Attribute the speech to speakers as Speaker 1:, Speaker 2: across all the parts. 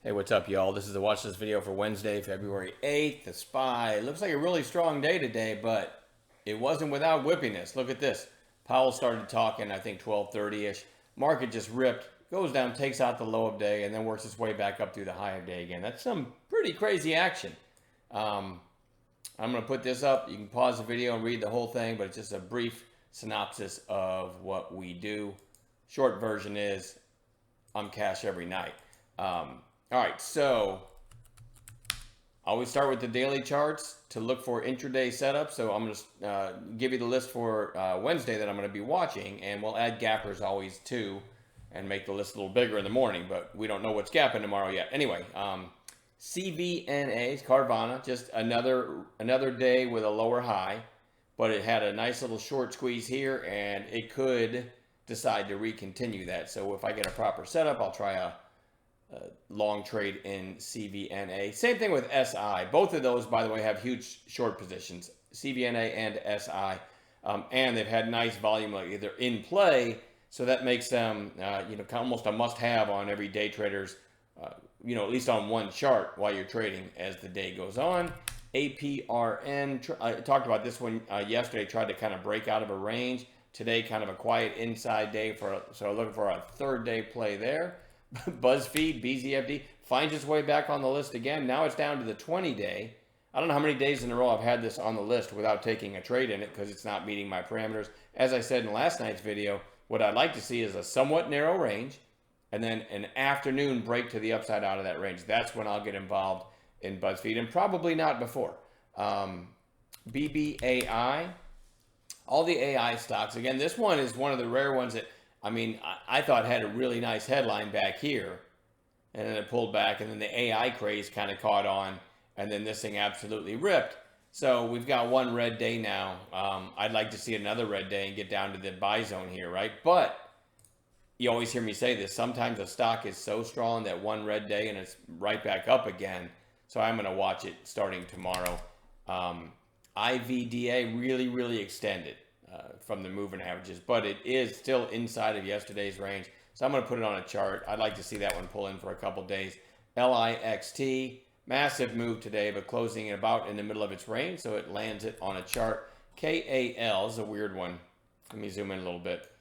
Speaker 1: Hey, what's up, y'all? This is the watch list video for Wednesday, February 8th. The SPY. Looks like a really strong day today, but it wasn't without whippiness. Look at this. Powell started talking, I think 12:30-ish. Market just ripped, goes down, takes out the low of day, and then works its way back up through the high of day again. That's some pretty crazy action. Um, I'm going to put this up. You can pause the video and read the whole thing, but it's just a brief synopsis of what we do. Short version is I'm cash every night. All right, so I always start with the daily charts to look for intraday setup. So I'm going to give you the list for Wednesday that I'm going to be watching, and we'll add gappers always too, and make the list a little bigger in the morning. But we don't know what's gapping tomorrow yet. Anyway, CVNA, Carvana, just another day with a lower high, but it had a nice little short squeeze here, and it could decide to recontinue that. So if I get a proper setup, I'll try a long trade in CVNA. Same thing with SI. Both of those, by the way, have huge short positions, CVNA and SI. And they've had nice volume, like they're in play. So that makes them, almost a must-have on every day traders, at least on one chart while you're trading as the day goes on. APRN, I talked about this one yesterday, tried to kind of break out of a range. Today, kind of a quiet inside day, so looking for a third day play there. BuzzFeed, BZFD, finds its way back on the list again. Now it's down to the 20-day. I don't know how many days in a row I've had this on the list without taking a trade in it because it's not meeting my parameters. As I said in last night's video, what I'd like to see is a somewhat narrow range and then an afternoon break to the upside out of that range. That's when I'll get involved in BuzzFeed, and probably not before. BBAI, all the AI stocks. Again, this one is one of the rare ones that I thought had a really nice headline back here, and then it pulled back, and then the AI craze kind of caught on, and then this thing absolutely ripped. So we've got one red day now. I'd like to see another red day and get down to the buy zone here, right? But you always hear me say this. Sometimes a stock is so strong that one red day and it's right back up again. So I'm going to watch it starting tomorrow. IVDA really, really extended from the moving averages, but it is still inside of yesterday's range. So I'm going to put it on a chart. I'd like to see that one pull in for a couple days. LIXT, massive move today, but closing about in the middle of its range, so it lands it on a chart. KAL is a weird one. Let me zoom in a little bit.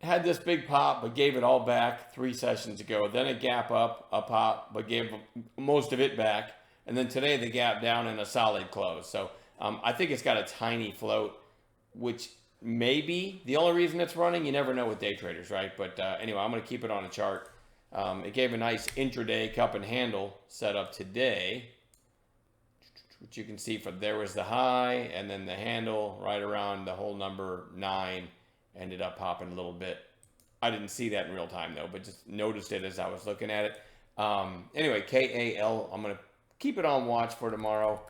Speaker 1: Had this big pop, but gave it all back 3 sessions ago. Then a gap up, a pop, but gave most of it back. And then today the gap down and a solid close. So I think it's got a tiny float, which may be the only reason it's running. You never know with day traders, right? But anyway, I'm going to keep it on a chart. It gave a nice intraday cup and handle setup today, which you can see from there was the high, and then the handle right around the whole number 9 ended up popping a little bit. I didn't see that in real time though, but just noticed it as I was looking at it. Anyway, KAL, I'm going to keep it on watch for tomorrow.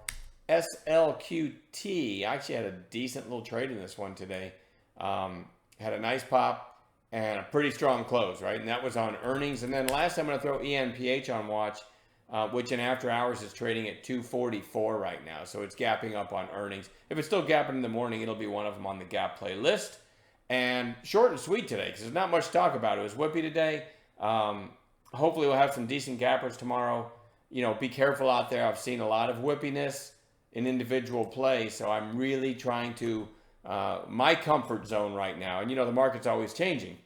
Speaker 1: SLQT, I actually had a decent little trade in this one today. Had a nice pop and a pretty strong close, right? And that was on earnings. And then last I'm going to throw ENPH on watch, which in after hours is trading at 244 right now. So it's gapping up on earnings. If it's still gapping in the morning, it'll be one of them on the gap play list. And short and sweet today because there's not much to talk about. It was whippy today. Hopefully we'll have some decent gappers tomorrow. Be careful out there. I've seen a lot of whippiness in individual play, so I'm really trying to my comfort zone right now, and the market's always changing.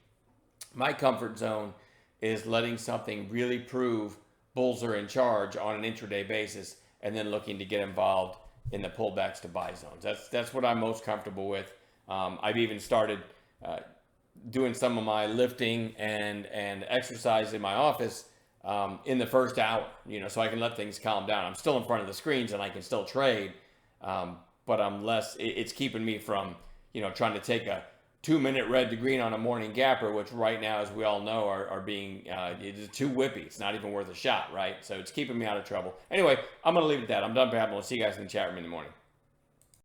Speaker 1: My comfort zone is letting something really prove bulls are in charge on an intraday basis, and then looking to get involved in the pullbacks to buy zones. That's what I'm most comfortable with. I've even started doing some of my lifting and exercise in my office in the first hour, so I can let things calm down. I'm still in front of the screens and I can still trade, but I'm less, it's keeping me from, trying to take a 2-minute red to green on a morning gapper, which right now, as we all know, are being, it's too whippy. It's not even worth a shot, right? So it's keeping me out of trouble. Anyway, I'm going to leave it at that. I'm done babbling. We'll see you guys in the chat room in the morning.